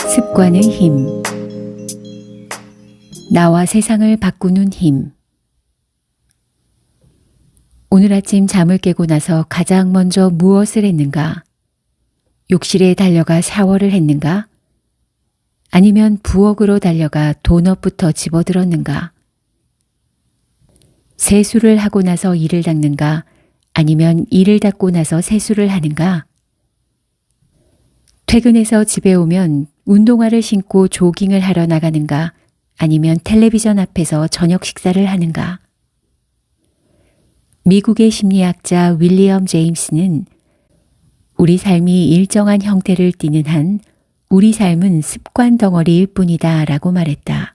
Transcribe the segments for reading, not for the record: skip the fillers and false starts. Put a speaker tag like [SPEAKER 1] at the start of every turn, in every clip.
[SPEAKER 1] 습관의 힘. 나와 세상을 바꾸는 힘. 오늘 아침 잠을 깨고 나서 가장 먼저 무엇을 했는가? 욕실에 달려가 샤워를 했는가? 아니면 부엌으로 달려가 도넛부터 집어들었는가? 세수를 하고 나서 이를 닦는가? 아니면 이를 닦고 나서 세수를 하는가? 퇴근해서 집에 오면 운동화를 신고 조깅을 하러 나가는가? 아니면 텔레비전 앞에서 저녁 식사를 하는가? 미국의 심리학자 윌리엄 제임스는 우리 삶이 일정한 형태를 띠는 한 우리 삶은 습관 덩어리일 뿐이다 라고 말했다.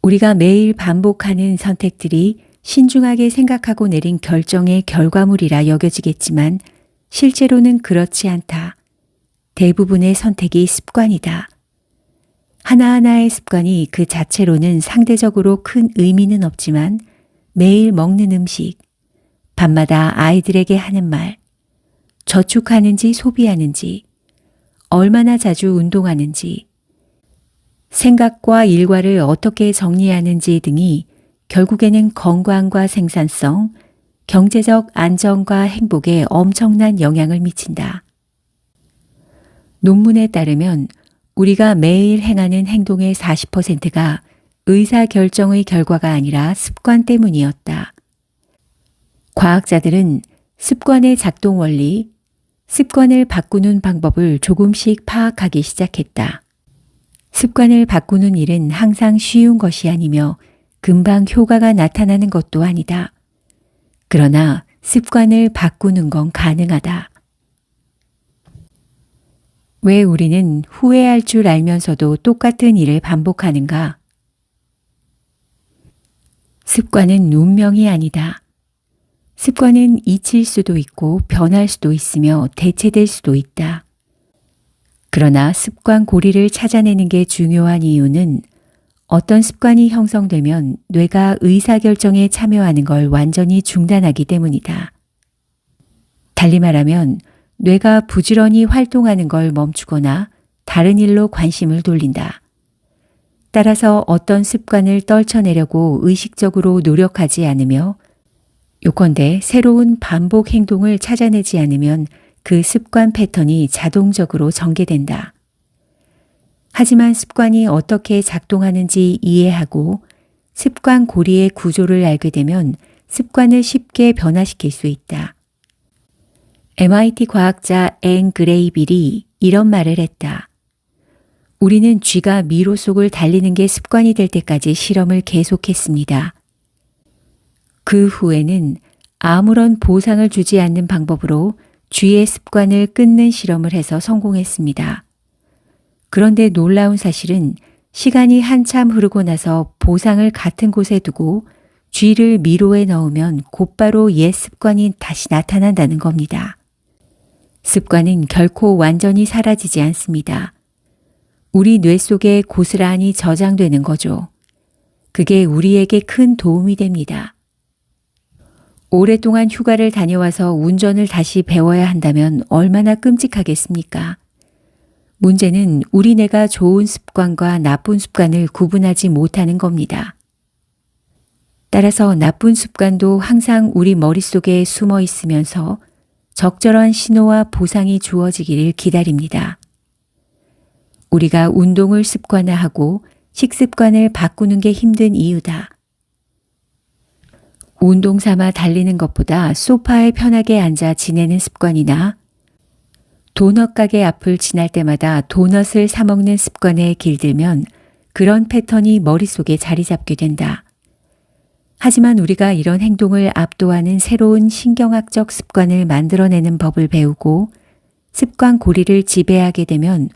[SPEAKER 1] 우리가 매일 반복하는 선택들이 신중하게 생각하고 내린 결정의 결과물이라 여겨지겠지만 실제로는 그렇지 않다. 대부분의 선택이 습관이다. 하나하나의 습관이 그 자체로는 상대적으로 큰 의미는 없지만 매일 먹는 음식, 밤마다 아이들에게 하는 말, 저축하는지 소비하는지, 얼마나 자주 운동하는지, 생각과 일과를 어떻게 정리하는지 등이 결국에는 건강과 생산성, 경제적 안정과 행복에 엄청난 영향을 미친다. 논문에 따르면 우리가 매일 행하는 행동의 40%가 의사결정의 결과가 아니라 습관 때문이었다. 과학자들은 습관의 작동 원리, 습관을 바꾸는 방법을 조금씩 파악하기 시작했다. 습관을 바꾸는 일은 항상 쉬운 것이 아니며 금방 효과가 나타나는 것도 아니다. 그러나 습관을 바꾸는 건 가능하다. 왜 우리는 후회할 줄 알면서도 똑같은 일을 반복하는가? 습관은 운명이 아니다. 습관은 잊힐 수도 있고 변할 수도 있으며 대체될 수도 있다. 그러나 습관 고리를 찾아내는 게 중요한 이유는 어떤 습관이 형성되면 뇌가 의사결정에 참여하는 걸 완전히 중단하기 때문이다. 달리 말하면 뇌가 부지런히 활동하는 걸 멈추거나 다른 일로 관심을 돌린다. 따라서 어떤 습관을 떨쳐내려고 의식적으로 노력하지 않으며 요컨대 새로운 반복 행동을 찾아내지 않으면 그 습관 패턴이 자동적으로 전개된다. 하지만 습관이 어떻게 작동하는지 이해하고 습관 고리의 구조를 알게 되면 습관을 쉽게 변화시킬 수 있다. MIT 과학자 앤 그레이빌이 이런 말을 했다. 우리는 쥐가 미로 속을 달리는 게 습관이 될 때까지 실험을 계속했습니다. 그 후에는 아무런 보상을 주지 않는 방법으로 쥐의 습관을 끊는 실험을 해서 성공했습니다. 그런데 놀라운 사실은 시간이 한참 흐르고 나서 보상을 같은 곳에 두고 쥐를 미로에 넣으면 곧바로 옛 습관이 다시 나타난다는 겁니다. 습관은 결코 완전히 사라지지 않습니다. 우리 뇌 속에 고스란히 저장되는 거죠. 그게 우리에게 큰 도움이 됩니다. 오랫동안 휴가를 다녀와서 운전을 다시 배워야 한다면 얼마나 끔찍하겠습니까? 문제는 우리 뇌가 좋은 습관과 나쁜 습관을 구분하지 못하는 겁니다. 따라서 나쁜 습관도 항상 우리 머릿속에 숨어 있으면서 적절한 신호와 보상이 주어지기를 기다립니다. 우리가 운동을 습관화하고 식습관을 바꾸는 게 힘든 이유다. 운동 삼아 달리는 것보다 소파에 편하게 앉아 지내는 습관이나 도넛 가게 앞을 지날 때마다 도넛을 사 먹는 습관에 길들면 그런 패턴이 머릿속에 자리 잡게 된다. 하지만 우리가 이런 행동을 압도하는 새로운 신경학적 습관을 만들어내는 법을 배우고 습관 고리를 지배하게 되면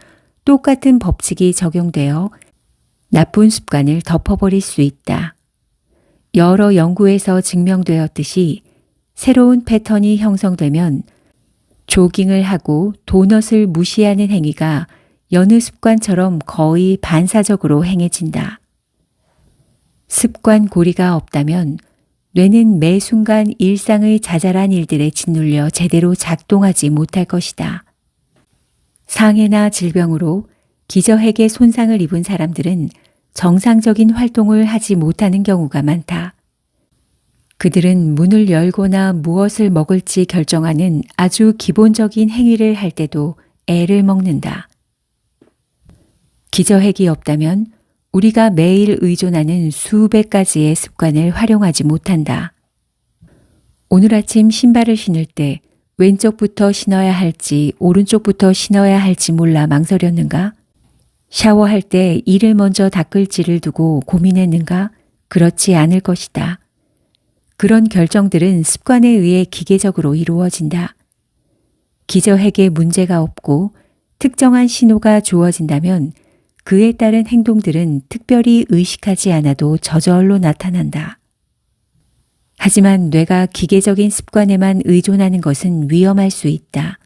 [SPEAKER 1] 똑같은 법칙이 적용되어 나쁜 습관을 덮어버릴 수 있다. 여러 연구에서 증명되었듯이 새로운 패턴이 형성되면 조깅을 하고 도넛을 무시하는 행위가 여느 습관처럼 거의 반사적으로 행해진다. 습관 고리가 없다면 뇌는 매 순간 일상의 자잘한 일들에 짓눌려 제대로 작동하지 못할 것이다. 상해나 질병으로 기저핵에 손상을 입은 사람들은 정상적인 활동을 하지 못하는 경우가 많다. 그들은 문을 열거나 무엇을 먹을지 결정하는 아주 기본적인 행위를 할 때도 애를 먹는다. 기저핵이 없다면 우리가 매일 의존하는 수백 가지의 습관을 활용하지 못한다. 오늘 아침 신발을 신을 때 왼쪽부터 신어야 할지 오른쪽부터 신어야 할지 몰라 망설였는가? 샤워할 때 이를 먼저 닦을지를 두고 고민했는가? 그렇지 않을 것이다. 그런 결정들은 습관에 의해 기계적으로 이루어진다. 기저핵에 문제가 없고 특정한 신호가 주어진다면 그에 따른 행동들은 특별히 의식하지 않아도 저절로 나타난다. 하지만 뇌가 기계적인 습관에만 의존하는 것은 위험할 수 있다.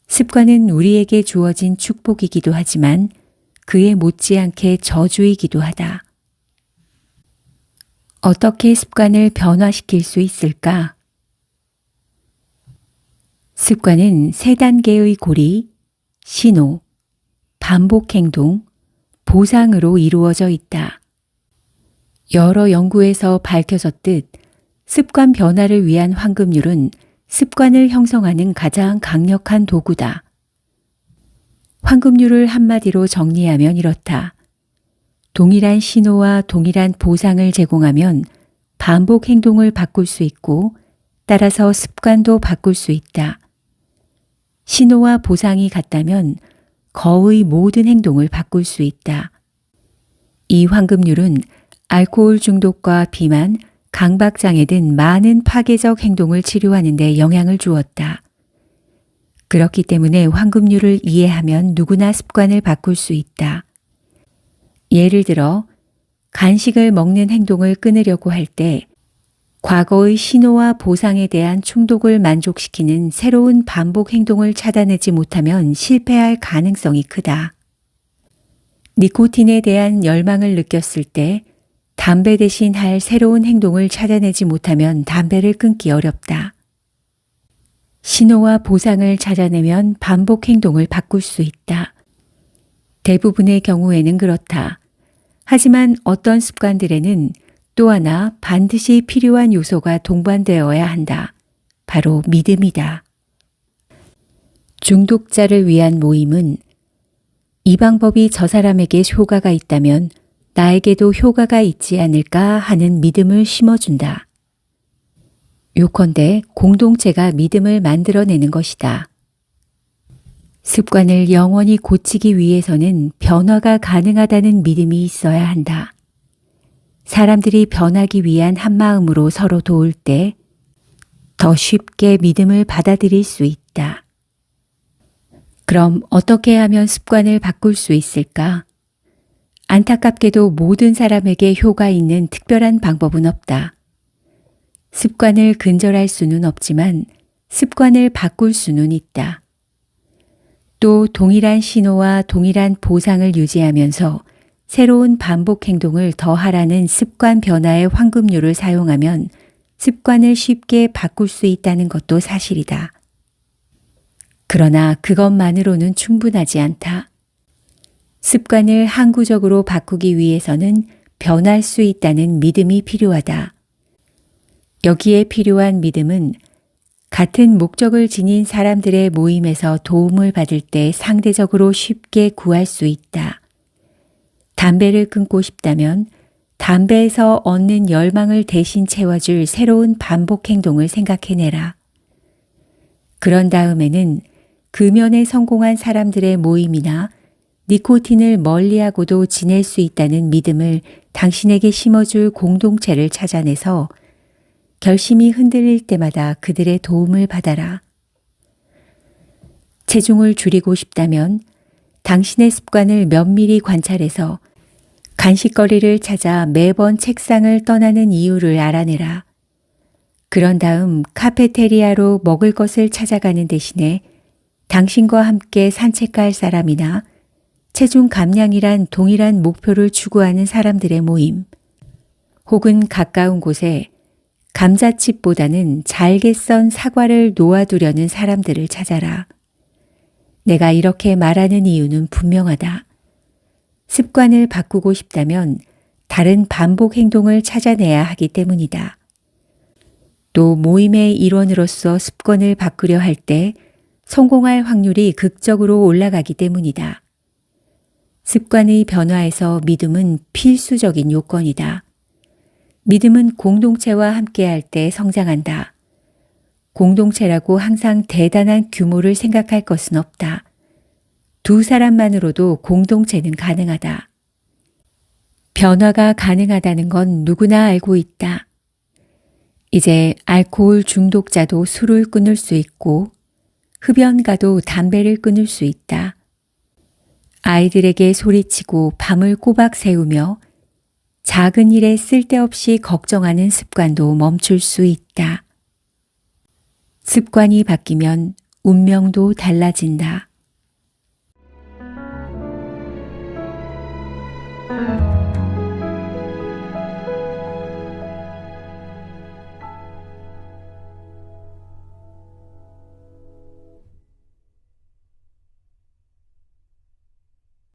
[SPEAKER 1] 습관은 우리에게 주어진 축복이기도 하지만 그에 못지않게 저주이기도 하다. 어떻게 습관을 변화시킬 수 있을까? 습관은 세 단계의 고리, 신호, 반복 행동, 보상으로 이루어져 있다. 여러 연구에서 밝혀졌듯 습관 변화를 위한 황금률은 습관을 형성하는 가장 강력한 도구다. 황금률을 한마디로 정리하면 이렇다. 동일한 신호와 동일한 보상을 제공하면 반복 행동을 바꿀 수 있고 따라서 습관도 바꿀 수 있다. 신호와 보상이 같다면 거의 모든 행동을 바꿀 수 있다. 이 황금률은 알코올 중독과 비만, 강박장애 등 많은 파괴적 행동을 치료하는 데 영향을 주었다. 그렇기 때문에 황금률을 이해하면 누구나 습관을 바꿀 수 있다. 예를 들어 간식을 먹는 행동을 끊으려고 할 때 과거의 신호와 보상에 대한 충독을 만족시키는 새로운 반복 행동을 찾아내지 못하면 실패할 가능성이 크다. 니코틴에 대한 열망을 느꼈을 때 담배 대신 할 새로운 행동을 찾아내지 못하면 담배를 끊기 어렵다. 신호와 보상을 찾아내면 반복 행동을 바꿀 수 있다. 대부분의 경우에는 그렇다. 하지만 어떤 습관들에는 또 하나 반드시 필요한 요소가 동반되어야 한다. 바로 믿음이다. 중독자를 위한 모임은 이 방법이 저 사람에게 효과가 있다면 나에게도 효과가 있지 않을까 하는 믿음을 심어준다. 요컨대 공동체가 믿음을 만들어내는 것이다. 습관을 영원히 고치기 위해서는 변화가 가능하다는 믿음이 있어야 한다. 사람들이 변하기 위한 한마음으로 서로 도울 때 더 쉽게 믿음을 받아들일 수 있다. 그럼 어떻게 하면 습관을 바꿀 수 있을까? 안타깝게도 모든 사람에게 효과 있는 특별한 방법은 없다. 습관을 근절할 수는 없지만 습관을 바꿀 수는 있다. 또 동일한 신호와 동일한 보상을 유지하면서 새로운 반복 행동을 더하라는 습관 변화의 황금률을 사용하면 습관을 쉽게 바꿀 수 있다는 것도 사실이다. 그러나 그것만으로는 충분하지 않다. 습관을 항구적으로 바꾸기 위해서는 변할 수 있다는 믿음이 필요하다. 여기에 필요한 믿음은 같은 목적을 지닌 사람들의 모임에서 도움을 받을 때 상대적으로 쉽게 구할 수 있다. 담배를 끊고 싶다면 담배에서 얻는 열망을 대신 채워줄 새로운 반복 행동을 생각해내라. 그런 다음에는 금연에 성공한 사람들의 모임이나 니코틴을 멀리하고도 지낼 수 있다는 믿음을 당신에게 심어줄 공동체를 찾아내서 결심이 흔들릴 때마다 그들의 도움을 받아라. 체중을 줄이고 싶다면 당신의 습관을 면밀히 관찰해서 간식거리를 찾아 매번 책상을 떠나는 이유를 알아내라. 그런 다음 카페테리아로 먹을 것을 찾아가는 대신에 당신과 함께 산책할 사람이나 체중 감량이란 동일한 목표를 추구하는 사람들의 모임, 혹은 가까운 곳에 감자칩보다는 잘게 썬 사과를 놓아두려는 사람들을 찾아라. 내가 이렇게 말하는 이유는 분명하다. 습관을 바꾸고 싶다면 다른 반복 행동을 찾아내야 하기 때문이다. 또 모임의 일원으로서 습관을 바꾸려 할 때 성공할 확률이 극적으로 올라가기 때문이다. 습관의 변화에서 믿음은 필수적인 요건이다. 믿음은 공동체와 함께할 때 성장한다. 공동체라고 항상 대단한 규모를 생각할 것은 없다. 두 사람만으로도 공동체는 가능하다. 변화가 가능하다는 건 누구나 알고 있다. 이제 알코올 중독자도 술을 끊을 수 있고 흡연가도 담배를 끊을 수 있다. 아이들에게 소리치고 밤을 꼬박 새우며 작은 일에 쓸데없이 걱정하는 습관도 멈출 수 있다. 습관이 바뀌면 운명도 달라진다.